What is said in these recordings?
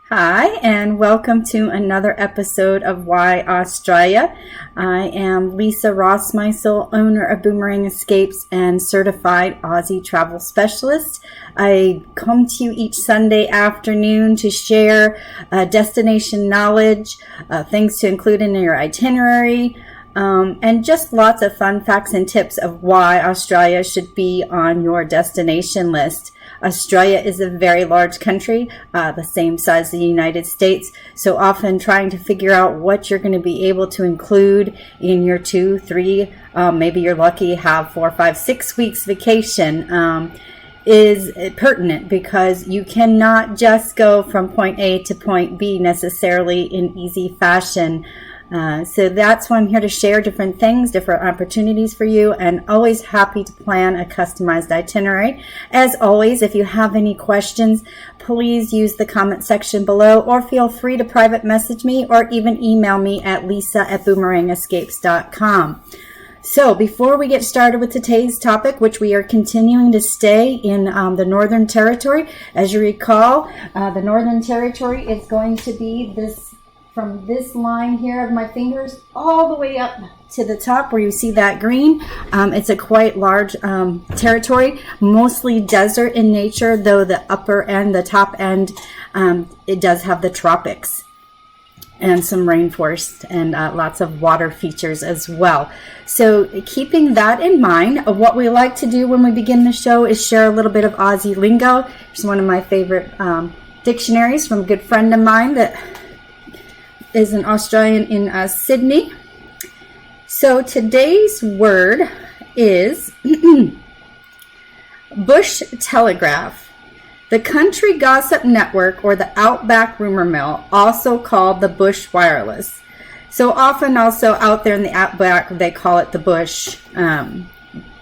Hi, and welcome to another episode of Why Australia. I am Lisa Rossmeissl, owner of Boomerang Escapes and certified Aussie travel specialist. I come to you each Sunday afternoon to share destination knowledge, things to include in your itinerary, and just lots of fun facts and tips of why Australia should be on your destination list. Australia is a very large country, the same size as the United States, so often trying to figure out what you're going to be able to include in your 2, 3, maybe you're lucky have 4, 5, 6 weeks vacation is pertinent, because you cannot just go from point A to point B necessarily in easy fashion. So that's why I'm here to share different things, different opportunities for you, and always happy to plan a customized itinerary. As always, if you have any questions, please use the comment section below, or feel free to private message me or even email me at lisa@boomerangescapes.com. So before we get started with today's topic, which we are continuing to stay in the Northern Territory, as you recall, the Northern Territory is going to be from this line here of my fingers all the way up to the top where you see that green. It's a quite large territory, mostly desert in nature, though the upper end, the top end, it does have the tropics and some rainforest and lots of water features as well. So keeping that in mind, what we like to do when we begin the show is share a little bit of Aussie lingo. It's one of my favorite dictionaries from a good friend of mine that is an Australian in Sydney. So today's word is bush telegraph. The country gossip network, or the Outback rumor mill, also called the bush wireless. So often also out there in the Outback, they call it the bush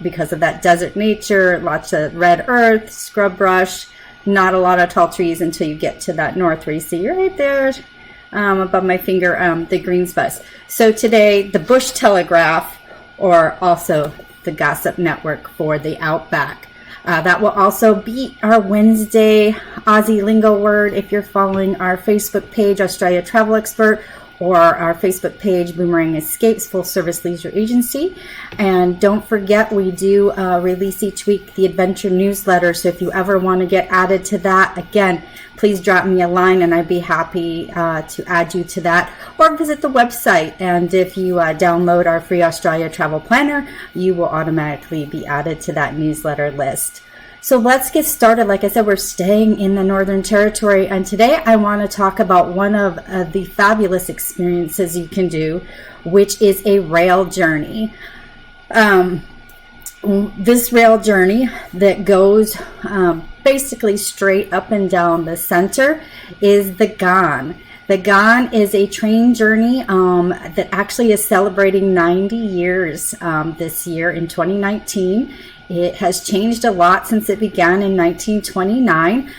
because of that desert nature, lots of red earth, scrub brush, not a lot of tall trees until you get to that north where you see right there above my finger, the green spots. So today, the bush telegraph, or also the gossip network for the Outback. That will also be our Wednesday Aussie lingo word if you're following our Facebook page, Australia Travel Expert, or our Facebook page, Boomerang Escapes, Full Service Leisure Agency. And don't forget, we do release each week the adventure newsletter. So if you ever want to get added to that, again, please drop me a line and I'd be happy to add you to that, or visit the website. And if you download our free Australia Travel Planner, you will automatically be added to that newsletter list. So let's get started. Like I said, we're staying in the Northern Territory, and today I want to talk about one of the fabulous experiences you can do, which is a rail journey. This rail journey that goes basically straight up and down the center is the Ghan. The Ghan is a train journey that actually is celebrating 90 years this year in 2019. It has changed a lot since it began in 1929.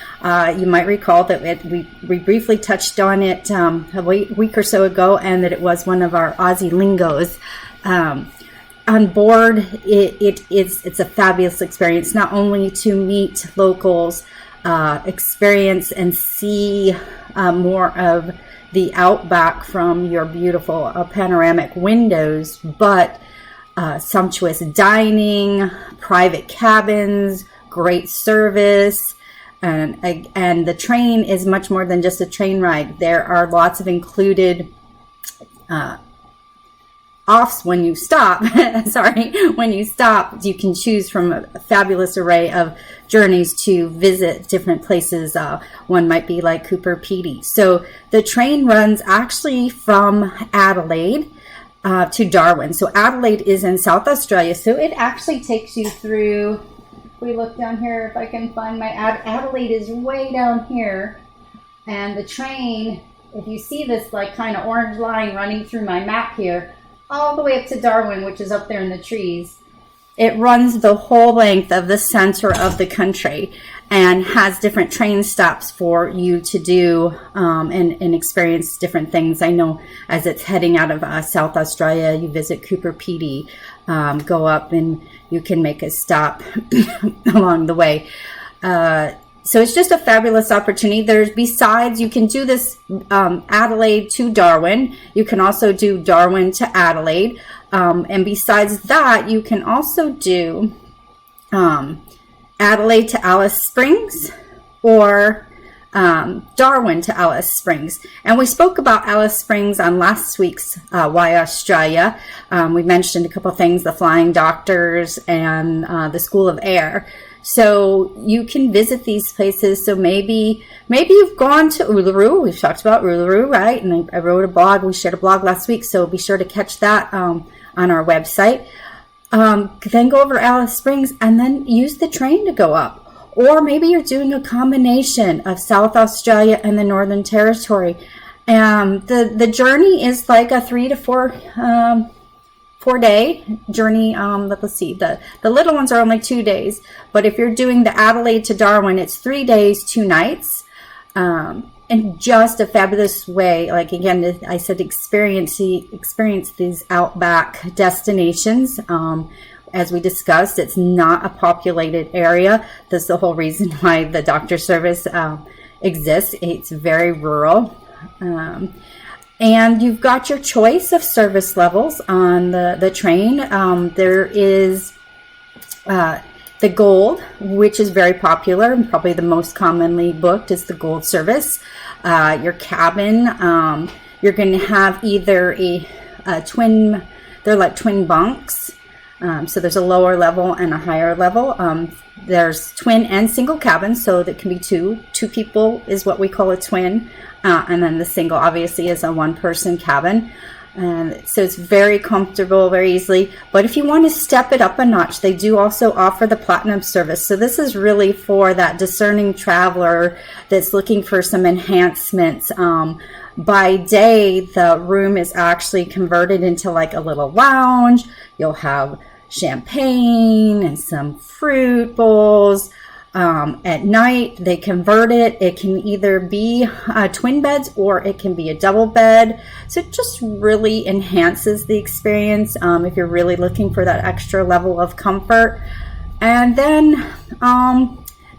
You might recall that we briefly touched on it a week or so ago, and that it was one of our Aussie lingos. On board, it's a fabulous experience, not only to meet locals, experience and see more of the Outback from your beautiful panoramic windows, but sumptuous dining, private cabins, great service, and the train is much more than just a train ride. There are lots of included offs when you stop. When you stop, you can choose from a fabulous array of journeys to visit different places. One might be like Cooper Pedy. So the train runs actually from Adelaide to Darwin. So Adelaide is in South Australia. So it actually takes you through, if we look down here, if I can find my Adelaide is way down here. And the train, if you see this like kind of orange line running through my map here, all the way up to Darwin, which is up there in the trees. It runs the whole length of the center of the country and has different train stops for you to do and experience different things. I know as it's heading out of South Australia, you visit Cooper Pedy, go up and you can make a stop along the way. So it's just a fabulous opportunity. There's, besides, you can do this Adelaide to Darwin. You can also do Darwin to Adelaide. And besides that, you can also do Adelaide to Alice Springs, or Darwin to Alice Springs. And we spoke about Alice Springs on last week's Why Australia. We mentioned a couple things, the Flying Doctors and the School of Air. So you can visit these places. So maybe you've gone to Uluru. We've talked about Uluru, right? And I wrote a blog. We shared a blog last week, so be sure to catch that on our website. Then go over to Alice Springs and then use the train to go up. Or maybe you're doing a combination of South Australia and the Northern Territory. The journey is like a 3 to 4 day journey. Let's see, the little ones are only 2 days, but if you're doing the Adelaide to Darwin, it's 3 days, 2 nights, and just a fabulous way. Like, again, I said, experience these outback destinations. As we discussed, it's not a populated area. That's the whole reason why the doctor service exists. It's very rural. And you've got your choice of service levels on the train. There is the Gold, which is very popular and probably the most commonly booked is the Gold service. Your cabin, you're going to have either a twin, they're like twin bunks. So there's a lower level and a higher level. There's twin and single cabins, so that can be two people is what we call a twin. And then the single obviously is a one-person cabin. So it's very comfortable, very easily. But if you want to step it up a notch, they do also offer the Platinum service. So this is really for that discerning traveler that's looking for some enhancements. By day, the room is actually converted into like a little lounge. You'll have champagne and some fruit bowls. At night, they convert it. It can either be twin beds or it can be a double bed. So it just really enhances the experience if you're really looking for that extra level of comfort. And then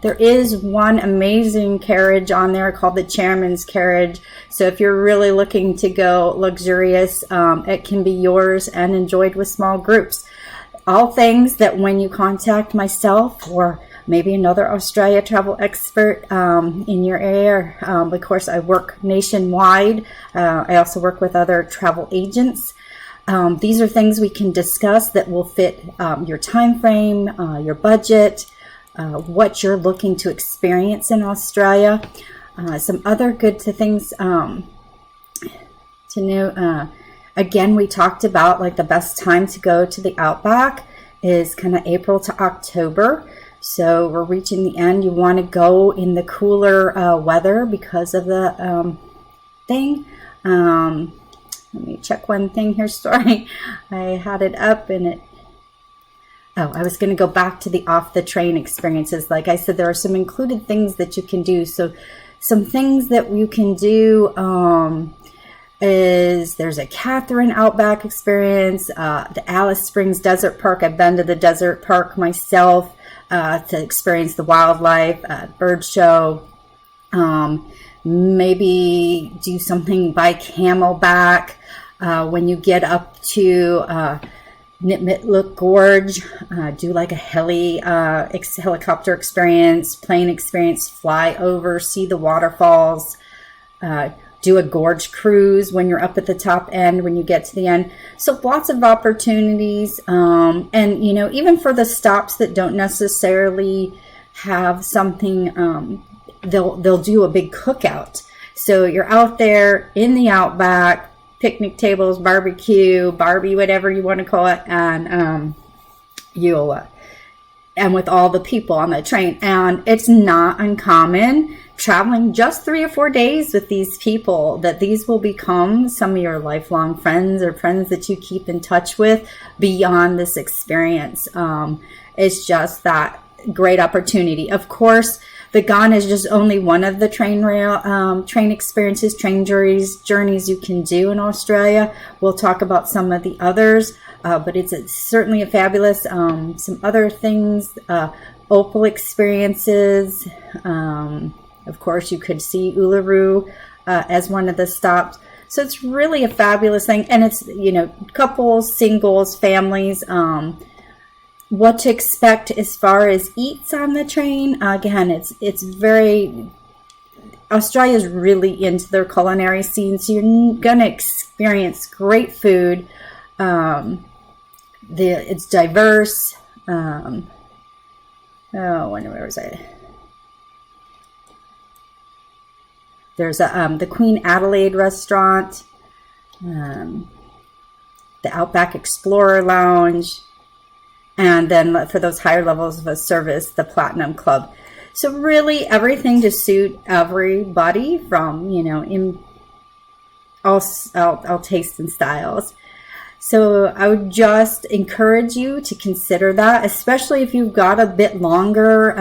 there is one amazing carriage on there called the Chairman's Carriage. So if you're really looking to go luxurious, it can be yours and enjoyed with small groups. All things that when you contact myself or maybe another Australia travel expert in your area. Of course, I work nationwide. I also work with other travel agents. These are things we can discuss that will fit your time frame, your budget, what you're looking to experience in Australia. Some other good things to know. Again, we talked about like the best time to go to the Outback is kind of April to October. So we're reaching the end. You want to go in the cooler weather because of the thing. Let me check one thing here. Sorry, I had it up and it. Oh, I was going to go back to the off the train experiences. Like I said, there are some included things that you can do. So some things that you can do is there's a Catherine Outback experience, the Alice Springs Desert Park. I've been to the desert park myself. To experience the wildlife, bird show, maybe do something by camelback. When you get up to Nitmitlook Gorge, do like a helicopter experience, plane experience, fly over, see the waterfalls, do a gorge cruise when you're up at the top end, when you get to the end. So lots of opportunities. And, you know, even for the stops that don't necessarily have something, they'll do a big cookout. So you're out there in the Outback, picnic tables, barbecue, Barbie, whatever you want to call it. And and with all the people on the train. And it's not uncommon traveling just 3 or 4 days with these people that these will become some of your lifelong friends or friends that you keep in touch with beyond this experience. It's just that great opportunity. Of course, the Ghan is just only one of the train experiences, train journeys you can do in Australia. We'll talk about some of the others, but it's certainly a fabulous, some other things, opal experiences. Of course, you could see Uluru as one of the stops. So it's really a fabulous thing. And it's, couples, singles, families, what to expect as far as eats on the train. Again, it's very, Australia is really into their culinary scene. So you're going to experience great food. It's diverse. Where was I? There's the Queen Adelaide restaurant, the Outback Explorer Lounge, and then for those higher levels of service, the Platinum Club. So really everything to suit everybody from, in all tastes and styles. So I would just encourage you to consider that, especially if you've got a bit longer,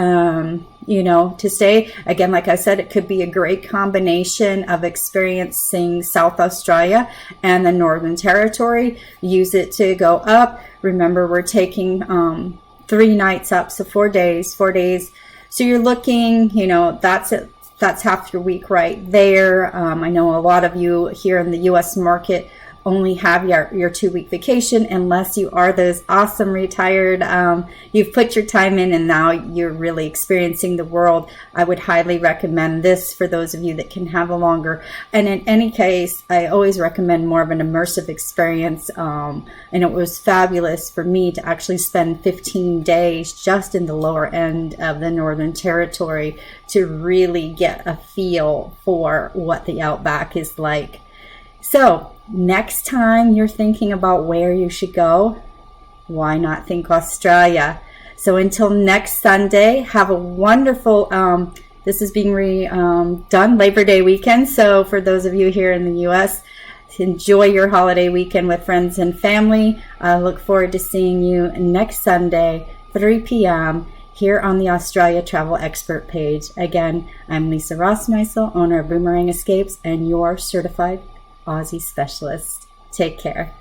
to stay. Again, like I said, it could be a great combination of experiencing South Australia and the Northern Territory. Use it to go up. Remember, we're taking 3 nights up, so 4 days. So you're looking, that's it. That's half your week right there. I know a lot of you here in the U.S. market only have your 2-week vacation, unless you are those awesome retired, you've put your time in and now you're really experiencing the world. I would highly recommend this for those of you that can have a longer. And in any case, I always recommend more of an immersive experience. And it was fabulous for me to actually spend 15 days just in the lower end of the Northern Territory to really get a feel for what the Outback is like. So next time you're thinking about where you should go, why not think Australia? So until next Sunday, have a wonderful, this is being done Labor Day weekend. So for those of you here in the U.S., enjoy your holiday weekend with friends and family. I look forward to seeing you next Sunday, 3 p.m. here on the Australia Travel Expert page. Again, I'm Lisa Rossmeissl, owner of Boomerang Escapes, and your certified Aussie specialist. Take care.